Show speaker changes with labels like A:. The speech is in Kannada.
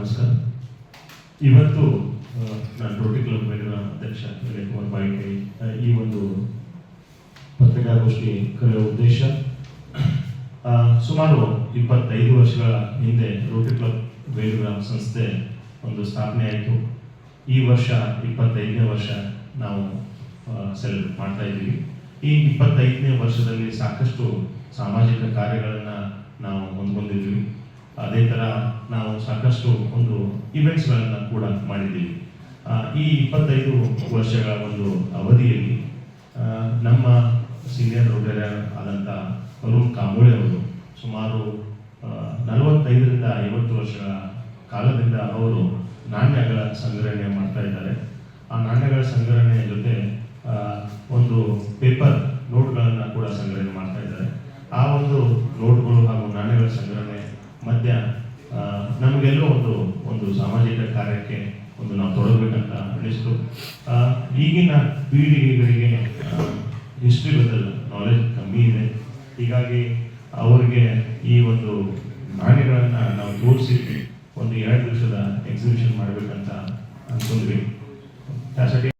A: ನಮಸ್ಕಾರ. ಇವತ್ತು ನಾನು ರೋಟರಿ ಕ್ಲಬ್ ಮೇಲಿನ ಅಧ್ಯಕ್ಷ ವಿನಯ್ ಕುಮಾರ್ ಬಾಯಿಕೈ ಈ ಒಂದು ಪತ್ರಿಕಾಗೋಷ್ಠಿ ಕರೆಯುವ ಉದ್ದೇಶ ಸುಮಾರು 25 ವರ್ಷಗಳ ಹಿಂದೆ ರೋಟರಿ ಕ್ಲಬ್ ಬೇಲೂರುಗ್ರಾಮ ಸಂಸ್ಥೆ ಒಂದು ಸ್ಥಾಪನೆ ಆಯಿತು. ಈ ವರ್ಷ 25ನೇ ವರ್ಷ ನಾವು ಸೆಲೆಬ್ರೇಟ್ ಮಾಡ್ತಾ ಇದ್ದೀವಿ. ಈ 25ನೇ ವರ್ಷದಲ್ಲಿ ಸಾಕಷ್ಟು ಸಾಮಾಜಿಕ ಕಾರ್ಯಗಳನ್ನು ನಾವು ಹೊಂದ್ಕೊಂಡಿದ್ದೀವಿ. ಅದೇ ಥರ ನಾವು ಸಾಕಷ್ಟು ಒಂದು ಇವೆಂಟ್ಸ್ಗಳನ್ನು ಕೂಡ ಮಾಡಿದ್ದೀವಿ. ಈ 25 ವರ್ಷಗಳ ಒಂದು ಅವಧಿಯಲ್ಲಿ ನಮ್ಮ ಸೀನಿಯರ್ ರೋಟರಿಯನ್ ಆದಂಥ ಅರುಣ್ ಕಾಂಬೋಳೆ ಅವರು ಸುಮಾರು 45ರಿಂದ 50 ವರ್ಷಗಳ ಕಾಲದಿಂದ ಅವರು ನಾಣ್ಯಗಳ ಸಂಗ್ರಹಣೆ ಮಾಡ್ತಾ ಇದ್ದಾರೆ. ಆ ನಾಣ್ಯಗಳ ಸಂಗ್ರಹಣೆಯ ಜೊತೆ ಒಂದು ಪೇಪರ್ ನೋಟ್ಗಳನ್ನು ಕೂಡ ಸಂಗ್ರಹಣೆ ಮಾಡ್ತಾ ಇದ್ದಾರೆ. ಆ ಒಂದು ನೋಟ್ಗಳು ಹಾಗೂ ನಾಣ್ಯಗಳ ಸಂಗ್ರಹಣೆ ಮಧ್ಯ ನಮಗೆಲ್ಲೋ ಒಂದು ಸಾಮಾಜಿಕ ಕಾರ್ಯಕ್ಕೆ ನಾವು ತೊಡಗಬೇಕಂತ ಅನಿಸ್ತು. ಈಗಿನ ಪೀಳಿಗೆಗಳಿಗೆ ಹಿಸ್ಟ್ರಿ ಬದಲು ನಾಲೆಜ್ ಕಮ್ಮಿ ಇದೆ. ಹೀಗಾಗಿ ಅವರಿಗೆ ಈ ಒಂದು ನಾಣ್ಯಗಳನ್ನು ನಾವು ತೋರಿಸಿ ಒಂದು 2 ದಿವಸದ ಎಕ್ಸಿಬಿಷನ್ ಮಾಡಬೇಕಂತ ಅಂದ್ಕೊಂಡ್ವಿ.